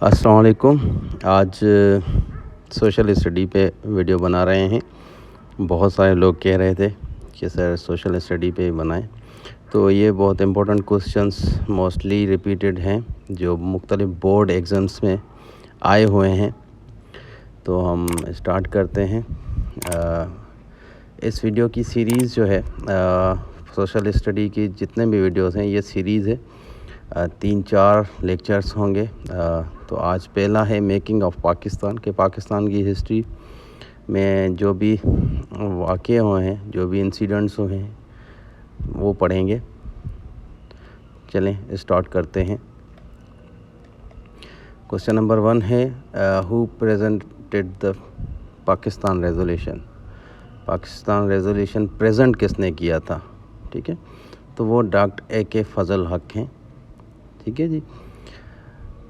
अस्सलाम वालेकुम। आज सोशल स्टडी पे वीडियो बना रहे हैं। बहुत सारे लोग कह रहे थे कि सर सोशल स्टडी पे बनाएं, तो ये बहुत इम्पोर्टेंट क्वेश्चंस मोस्टली रिपीटेड हैं जो मुख्तलिफ बोर्ड एग्ज़ाम्स में आए हुए हैं। तो हम स्टार्ट करते हैं। इस वीडियो की सीरीज़ जो है सोशल स्टडी की जितने भी वीडियोस हैं, ये सीरीज़ है। 3-4 लेक्चर्स होंगे। तो आज पहला है मेकिंग ऑफ पाकिस्तान के पाकिस्तान की हिस्ट्री में जो भी वाक़े हुए हैं, जो भी इंसिडेंट्स हुए हैं, वो पढ़ेंगे। चलें स्टार्ट करते हैं। क्वेश्चन नंबर 1 है who presented the Pakistan resolution. Pakistan resolution present किसने किया था? ठीक है, तो वो डॉक्टर AK फजल हक हैं। ठीक है जी।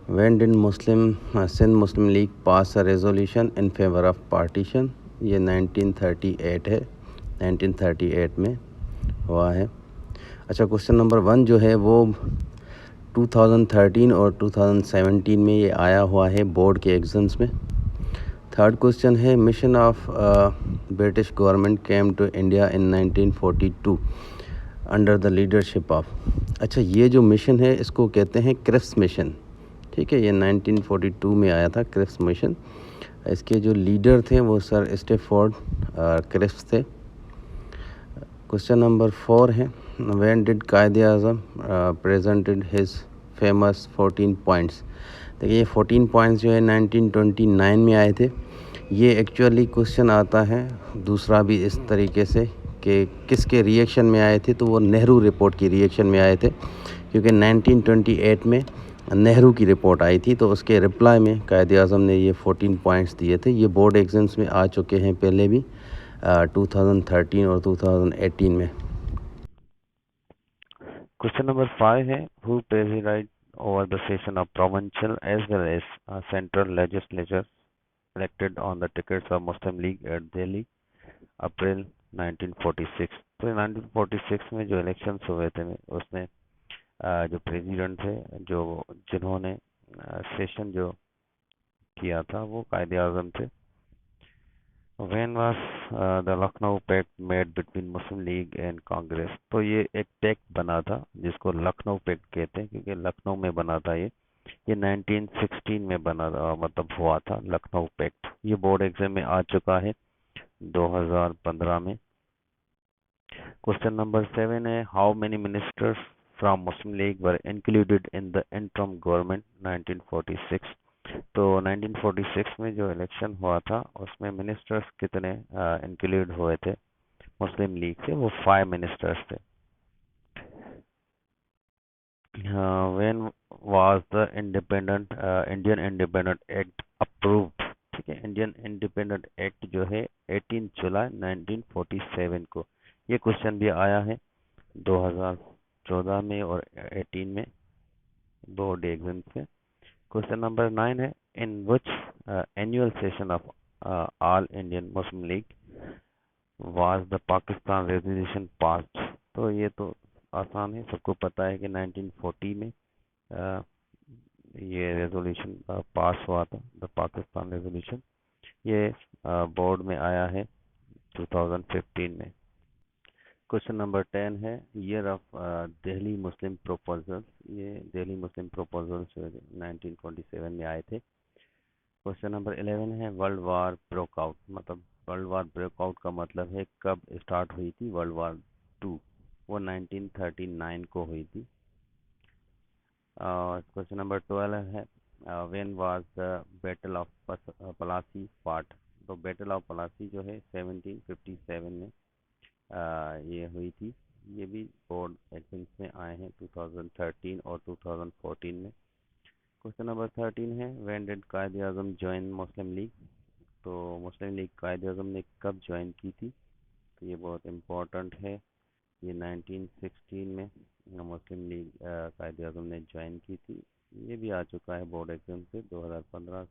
When did Sindh Muslim League pass a resolution in favour of partition? ये 1938 है, 1938 में हुआ है। अच्छा, क्वेश्चन नंबर 1 जो है वो 2013 और 2017 में ये आया हुआ है बोर्ड के एग्ज़ाम्स में। थर्ड क्वेश्चन है mission of British government came to India in 1942 under the leadership of. अच्छा, ये जो मिशन है इसको कहते हैं क्रिप्स मिशन। ठीक है, ये 1942 में आया था क्रिप्स मिशन। इसके जो लीडर थे वो सर स्टेफोर्ड क्रिप्स थे। क्वेश्चन नंबर 4 है व्हेन डिड कायदे आज़म प्रेजेंटेड हिज फेमस 14 पॉइंट्स। देखिए, ये 14 पॉइंट्स जो है 1929 में आए थे। ये एक्चुअली क्वेश्चन आता है दूसरा भी इस तरीके से कि किसके रिएक्शन में आए थे, तो वो नेहरू रिपोर्ट की रिएक्शन में आए थे, क्योंकि 1928 में नेहरू की रिपोर्ट आई थी, तो उसके रिप्लाई में कायदे आज़म ने ये 14 पॉइंट्स दिए थे। ये बोर्ड एग्ज़ाम्स में आ चुके हैं पहले भी 2013 और 2018 में। Question number 5 है who preside over the session of provincial as well as central legislatures elected on the tickets of Muslim League at Delhi अप्रैल 1946। तो 1946 में जो इलेक्शंस हुए थे उसमें जो प्रेसिडेंट थे, जो जिन्होंने सेशन जो किया था वो कायदे आज़म थे। When was the Lucknow Pact made between Muslim League and Congress? तो ये एक पैक्ट बना था जिसको लखनऊ पैक्ट कहते हैं, क्योंकि लखनऊ में बना था ये 1916 में बना मतलब हुआ था लखनऊ पैक्ट। ये बोर्ड एग्जाम में आ चुका है 2015 में। क्वेश्चन नंबर 7 है how many ministers from Muslim league were included in the interim government 1946। तो 1946 में जो इलेक्शन हुआ था उसमें मिनिस्टर्स कितने इंक्लूड हुए थे मुस्लिम लीग से? वो 5 मिनिस्टर्स थे। When was the Indian independent act approved? ठीक है, इंडियन इंडिपेंडेंट एक्ट जो है 18 जुलाई 1947 को। ये क्वेश्चन भी आया है 2014 में और 18 में बोर्ड एग्जाम से। क्वेश्चन नंबर 9 है in which annual session of all Indian Muslim League was the Pakistan resolution passed? तो ये तो आसान है, सबको पता है कि 1940 में ये रेजोल्यूशन पास हुआ था, द पाकिस्तान रेजोल्यूशन। ये बोर्ड में आया है 2015 में। क्वेश्चन नंबर 10 है year of Delhi Muslim proposals. ये दिल्ली मुस्लिम प्रोपोजल्स 1927 में आए थे। क्वेश्चन नंबर 11 है वर्ल्ड वार ब्रोक आउट। मतलब वर्ल्ड वार ब्रेक आउट का मतलब है कब स्टार्ट हुई थी वर्ल्ड वार 2? वो 1939 को हुई थी। क्वेश्चन नंबर 12 है when was the battle of Plassey fought? तो बैटल ऑफ पलासी जो है 1757 में ये हुई थी। ये भी बोर्ड एग्जाम्स में आए हैं 2013 और 2014 में। क्वेश्चन नंबर 13 है व्हेन डिड कायदे आज़म ज्वाइन मुस्लिम लीग? तो मुस्लिम लीग कायदे आज़म ने कब ज्वाइन की थी? तो ये बहुत इम्पोर्टेंट है। ये 1916 में मुस्लिम लीग कायदे आज़म ने ज्वाइन की थी। ये भी आ चुका है बोर्ड एग्जाम से 2015,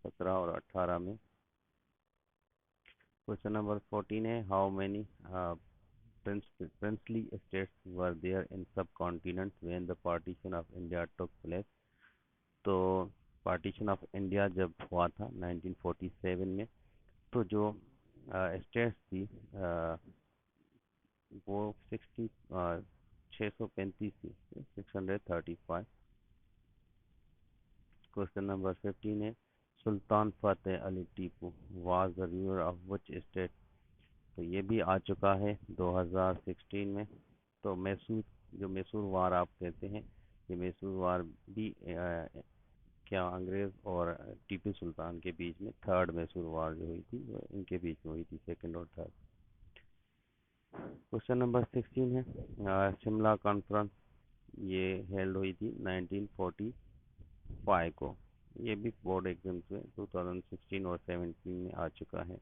17 और 18 में। क्वेश्चन नंबर 14 है how many princely states were there in subcontinent when the partition of India took place? तो पार्टीशन ऑफ इंडिया जब हुआ था 1947 में, तो जो स्टेट्स थी वो 635 थी, 635। क्वेश्चन नंबर 15 है, Sultan Fateh Ali Tipu was the ruler of which state. तो ये भी आ चुका है 2016 में। तो मैसूर, जो मैसूर वार आप कहते हैं, ये मैसूर वार भी क्या अंग्रेज और टीपू सुल्तान के बीच में थर्ड मैसूर वार जो हुई थी, वो इनके बीच में हुई थी, सेकंड और थर्ड। क्वेश्चन नंबर 16 है, शिमला कॉन्फ्रेंस ये हेल्ड हुई थी 1945 को। ये भी बोर्ड एग्जाम्स में 2016 और 17 में आ चुका है।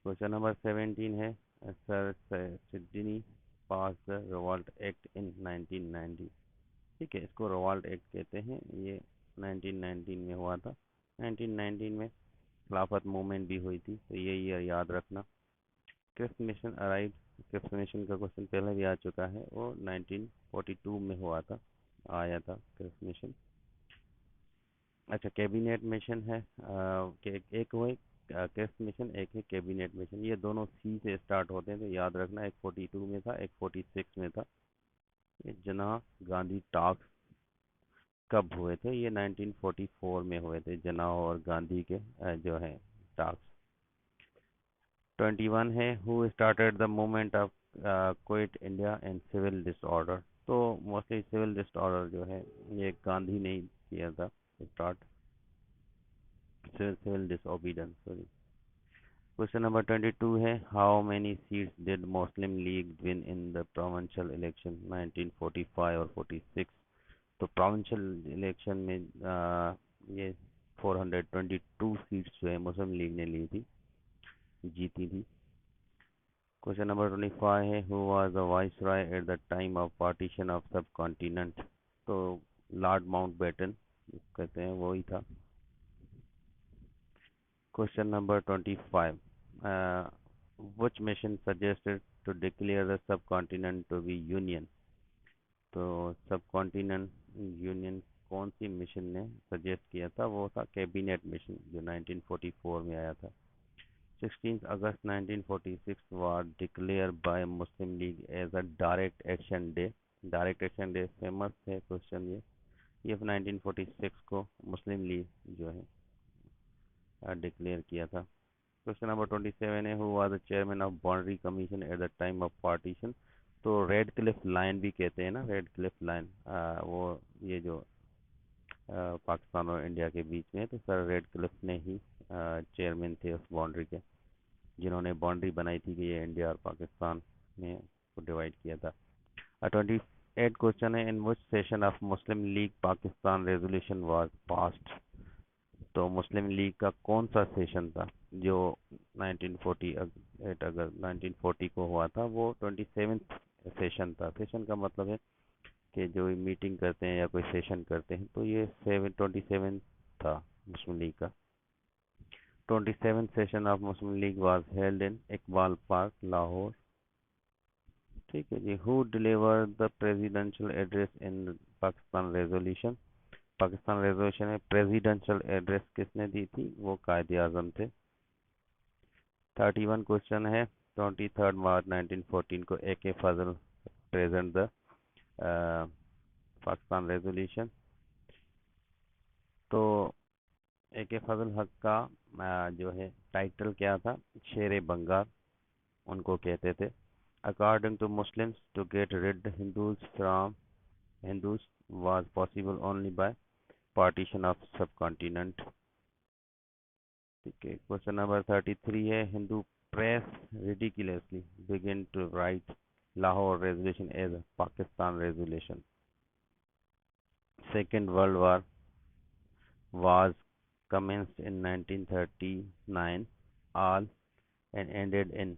क्वेश्चन नंबर 17 है, sir Sydney pass the revolt act in 1990। ठीक है, इसको रिवॉल्ट एक्ट कहते हैं। ये 1919 में हुआ था। 1919 में खिलाफत मूवमेंट भी हुई थी, तो ये ईयर याद रखना। Cripps mission arrive, Cripps mission का क्वेश्चन पहले भी आ चुका है, वो 1942 में हुआ था, आया था क्रिप्स मिशन। अच्छा, कैबिनेट मिशन है एक वो क्रिप्स मिशन, एक है कैबिनेट मिशन। ये दोनों सी से स्टार्ट होते हैं, तो याद रखना। एक 42 में था, एक 46 में था। ये जना गांधी टॉक्स कब हुए थे? ये 1944 में हुए थे, जना और गांधी के जो है टॉक्स। 21 है, who started the movement of quit India and civil disorder. तो मोस्टली सिविल डिसऑर्डर जो है ये गांधी ने ही किया था start, civil disobedience, sorry. Question number 22 है, how many seats did Muslim league win in the provincial election 1945 और 46। तो प्रोविंशियल इलेक्शन में ये 422 सीट्स जो है मुस्लिम लीग ने ली थी, जीती थी। क्वेश्चन नंबर 25 है, who was the viceroy at the time of partition of subcontinent. तो लॉर्ड माउंटबेटन कहते हैं, वो ही था। Question number 25, which mission suggested to declare the subcontinent to be union. तो सब कॉन्टिनेंट यूनियन कौन सी मिशन ने सजेस्ट किया था? वो था कैबिनेट मिशन, जो 1944 में आया था। 16 अगस्त 1946 was declared by Muslim League as a direct action day। Direct action day famous है क्वेश्चन ये 1946 को मुस्लिम लीग जो है डिक्लेयर किया था। क्वेश्चन नंबर 27 है, who was the chairman of boundary commission at the time of partition. तो red Cliff line भी कहते हैं ना, रेड क्लिफ लाइन, वो ये जो पाकिस्तान और इंडिया के बीच में है, तो सर रेड क्लिफ ने ही चेयरमैन थे उस बाउंड्री के, जिन्होंने बाउंड्री बनाई थी कि ये इंडिया और पाकिस्तान में को डिवाइड किया था। 28 क्वेश्चन है, in which session of Muslim League Pakistan resolution was passed. तो मुस्लिम लीग का कौन सा सेशन था जो 1948 अगस्त 1940 को हुआ था? वो 27th सेशन था। सेशन का मतलब है कि जो मीटिंग करते हैं या कोई सेशन करते हैं, तो ये 27 था मुस्लिम लीग का। 27th session of Muslim League was held in Iqbal Park, Lahore। ठीक है जी। Who deliver the presidential address in Pakistan resolution. Pakistan resolution में प्रेसिडेंशियल एड्रेस किसने दी थी? वो कायदे आजम थे। 31 क्वेश्चन है, 23 मार्च 1914 को ए के फजल प्रेजेंट द पाकिस्तान रेजोल्यूशन। तो ए के फजल हक का जो है टाइटल क्या था? शेर बंगाल उनको कहते थे। According to Muslims, to get rid Hindus was possible only by partition of subcontinent। ठीक है। क्वेश्चन नंबर 33 है, Hindu press ridiculously begin to write Lahore resolution as Pakistan resolution। Second World War was commenced in 1939 all and ended in।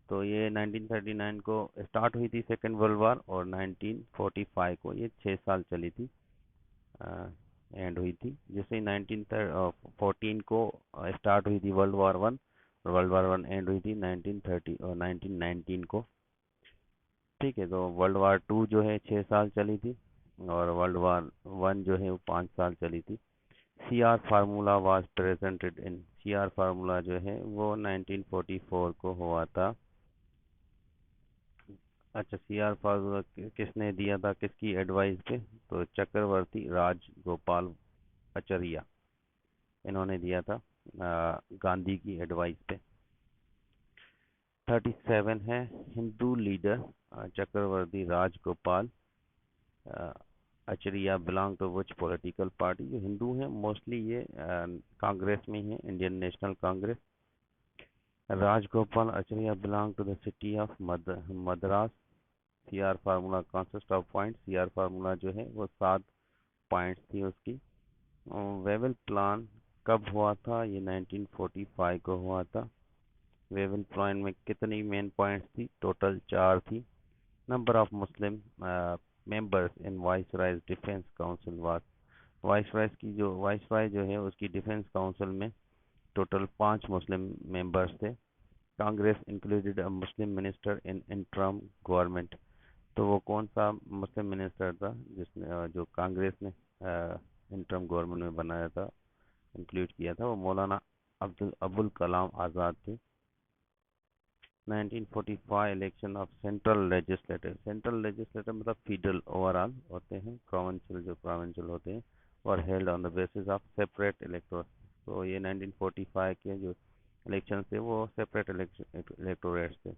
तो ये 1939 को start हुई थी second world war, और 1945 को ये 6 साल चली थी, एंड हुई थी। जैसे 1914 को स्टार्ट हुई थी वर्ल्ड वार वन, और वर्ल्ड वार वन एंड हुई थी 1930 और 1919 को। ठीक है, तो वर्ल्ड वार टू जो है 6 साल चली थी, और वर्ल्ड वार वन जो है वो 5 साल चली थी। CR formula was presented in, CR formula जो है वो 1944 को हुआ था। अच्छा, सीआर फार्मूला किसने दिया था, किसकी एडवाइस पे? तो चक्रवर्ती राजगोपाल आचार्य, इन्होंने दिया था गांधी की एडवाइस पे। 37 है, Hindu leader Chakravarti Rajagopal Acharya belong to which political party? जो हिंदू हैं मोस्टली ये कांग्रेस में है, Indian National Congress. Rajagopal Acharya belong to the city of Madras. CR formula consist of point, CR formula जो है वो 7 पॉइंट्स थी उसकी। वेवेल प्लान कब हुआ था? ये 1945 को हुआ था। वेवेल प्लान में कितनी मेन पॉइंट्स थी? टोटल 4 थी। Number of Muslim members in viceroys defence council was, viceroy जो है उसकी डिफेंस काउंसिल में टोटल 5 मुस्लिम मेंबर्स थे। Congress included a Muslim minister in interim government, तो वो कौन सा मुस्लिम मिनिस्टर था जिसने जो कांग्रेस ने इंटरम गवर्नमेंट में बनाया था, इंक्लूड किया था? वो मौलाना अबुल कलाम आज़ाद थे। 1945 इलेक्शन ऑफ सेंट्रल लेजिस्लेटिव मतलब फेडरल ओवरऑल होते हैं, प्रोविंशियल जो प्रोविंशियल होते हैं, और held on the basis of separate electorate. तो ये 1945 के जो इलेक्शन थे वो सेपरेट इलेक्टोरेट्स थे।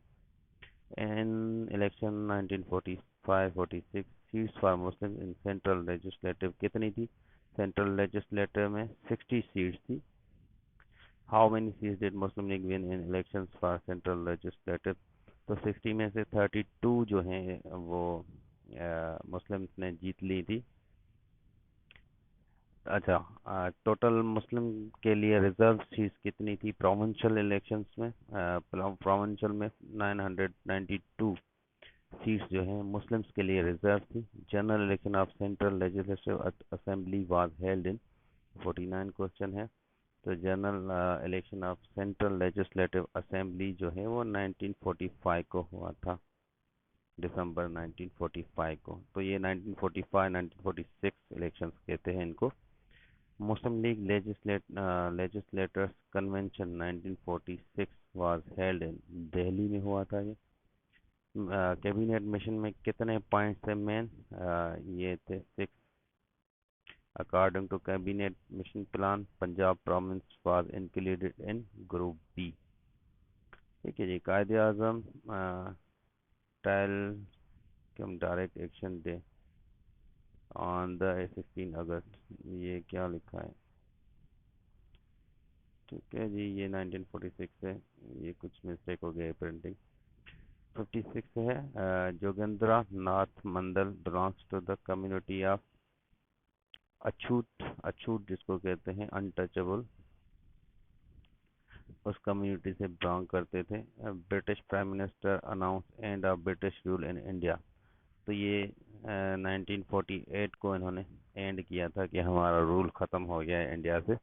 In election 1945-46 seats for Muslim in central legislative कितनी थी? सेंट्रल लेजिस्लेटिव में 60 सीट्स थी। How many seats did Muslim league win in elections for central legislative? तो 60 में से 32 जो हैं वो मुस्लिम्स ने जीत ली थी। अच्छा, टोटल मुस्लिम के लिए रिजर्व सीट्स कितनी थी प्रोविंशियल इलेक्शंस में? प्रोविंशियल में 992 सीट्स जो हैं मुस्लिम्स के लिए रिजर्व थी। General election of central legislative assembly was held in, 49 question है। तो general election of central legislative assembly जो है वो 1945 को हुआ था, दिसंबर 1945 को। तो ये 1945-1946 इलेक्शंस कहते हैं इनको। Muslim League legislators convention 1946 was held in, Delhi में हुआ था ये। कैबिनेट मिशन में कितने पॉइंट्स थे मेन? ये थे 6। According to cabinet mission plan Punjab province was included in group B. ठीक है जी। Quaid-e Azam tell come direct action day on the 16 August, ये क्या लिखा है? ठीक है जी, ये 1946 है, ये कुछ मिस्टेक हो गया है प्रिंटिंग। 56 है, Jogendra Nath Mandal belongs to the community of achhut, अछूत जिसको कहते हैं अनटचेबल, उस कम्युनिटी से बिलोंग करते थे। British prime minister announce end of British rule in India, तो ये 1948 को इन्होंने एंड किया था कि हमारा रूल ख़त्म हो गया है इंडिया से।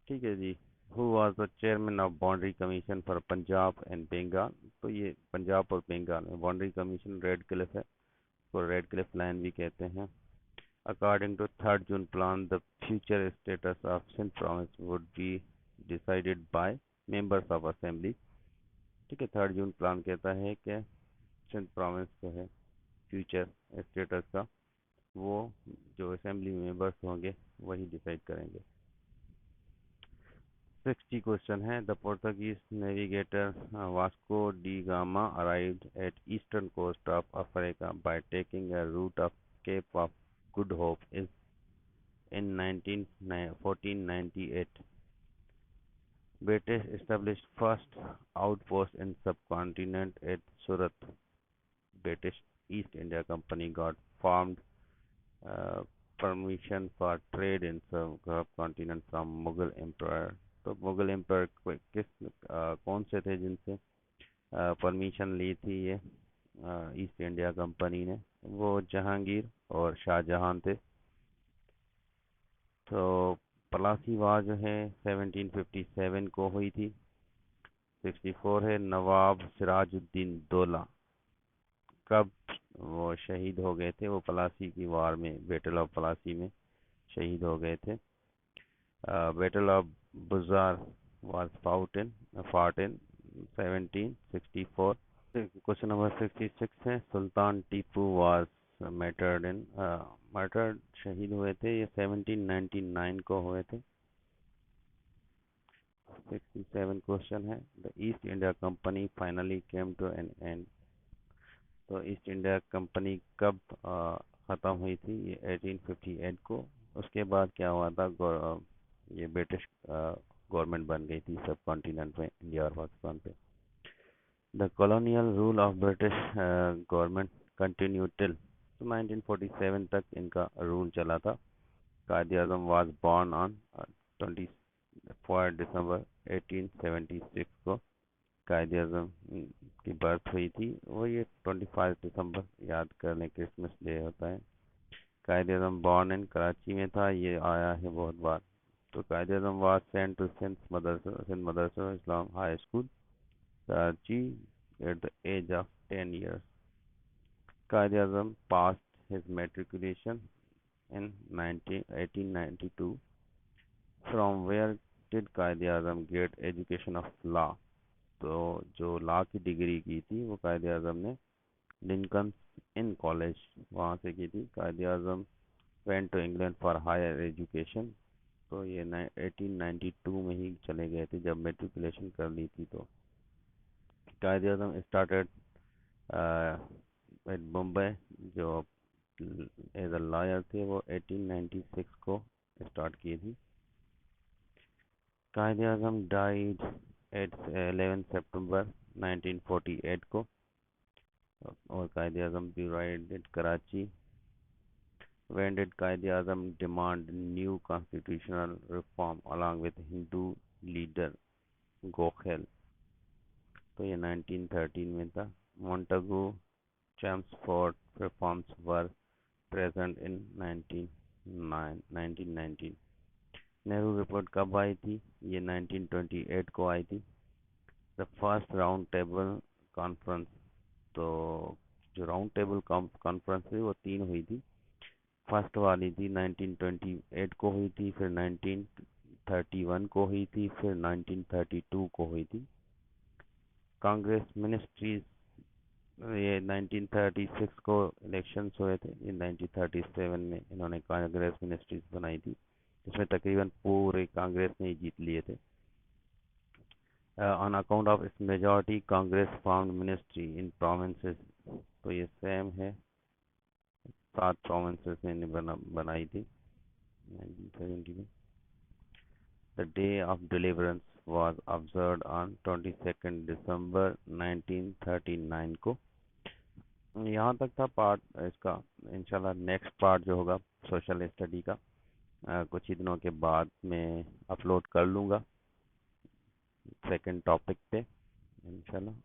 ठीक है जी। Who was the chairman of boundary commission for Punjab and Bengal? तो ये पंजाब और बंगाल में बाउंड्री कमीशन रेड क्लिफ है, तो रेड क्लिफ लाइन भी कहते हैं। According to 3 June plan the future status of Sindh province would be decided by members of assembly. ठीक है, 3 जून प्लान कहता है कि सिंध प्रोविंस जो है फ्यूचर स्टेटस का वो जो असेंबली मेंबर्स होंगे वही डिसाइड करेंगे। 60 क्वेश्चन है, the Portuguese navigator Vasco da Gama arrived at eastern coast of Africa by taking a route of Cape of Good Hope is in 1498। British established first outpost in subcontinent at Surat. British East India Company got formed, uh, permission for trade in subcontinent from Mughal Emperor. तो Mughal empire किस कौन से थे जिनसे permission ली थी ये east India company ने? वो जहांगीर और शाहजहां थे। तो पलासी वार जो है 1757 को हुई थी। 64 है, नवाब सिराजुद्दीन दौला कब वो शहीद हो गए थे। वो प्लासी की वार में, बैटल ऑफ प्लासी में शहीद हो गए थे। Battle of Buzdar was fought in 1764। Question number 66 है, सुल्तान टीपू was murdered शहीद हुए थे, ये 1799 को हुए थे। 67 क्वेश्चन है, the East India Company finally came to an end. तो ईस्ट इंडिया कंपनी कब ख़त्म हुई थी? ये 1858 को। उसके बाद क्या हुआ था? ये ब्रिटिश गवर्नमेंट बन गई थी सब कॉन्टिनेंट में, इंडिया और पाकिस्तान पे। The colonial rule of British government continue till, तो 1947 तक इनका रूल चला था। कायद आज़म वाज बॉर्न ऑन 24 दिसंबर 1876 को कायद आज़म की बर्थ हुई थी। वो ये 25 दिसंबर याद करने क्रिसमस डे होता है। कायद आज़म बॉर्न इन कराची में था, ये आया है बहुत बार। तो Quaid Azam was sent to Sindh Madrasa Islam high school Karachi at the age of 10 years. Qaid Azam passed his matriculation in 1892. From where did Qaid Azam get education of law? तो जो लॉ की डिग्री की थी वो कायद आज़म ने लिंकन इन कॉलेज वहाँ से की थी। Quaid Azam went to England for higher education, तो ये 1892 में ही चले गए थे जब मेट्रिकुलेशन कर ली थी। तो कायद आज़म स्टार्टेड एट मुंबई, जो एज अ लॉयर थे, वो 1896 को स्टार्ट की थी। कायद आज़म डाइड एट 11 सितंबर 1948 को। और कायद आज़म डिराइड at Karachi. When did Qaid Azam demand new constitutional reform along with Hindu leader Gokhale? तो ये 1913 में था। Montagu Chelmsford reforms were present in 1919। Nehru report कब आई थी? ये 1928 को आई थी। The first round table conference, तो जो राउंड टेबल कॉन्फ्रेंस थी वो 3 हुई थी। फर्स्ट वाली थी 1928 को हुई थी, फिर 1931 को हुई थी, फिर 1932 को हुई थी। कांग्रेस मिनिस्ट्रीज, ये 1936 को इलेक्शंस हुए थे, ये 1937 में इन्होंने कांग्रेस मिनिस्ट्रीज बनाई थी, जिसमें तकरीबन पूरे कांग्रेस ने जीत लिए थे। On account of its majority Congress found ministry in provinces, तो ये सेम है, 7 प्रोविंसेस ने बनाई थी 1970 में। The day of deliverance was observed on 22 दिसंबर 1939 को। यहाँ तक था पार्ट इसका। इंशाल्लाह नेक्स्ट पार्ट जो होगा सोशल स्टडी का कुछ ही दिनों के बाद मैं अपलोड कर लूँगा सेकंड टॉपिक पे इंशाल्लाह।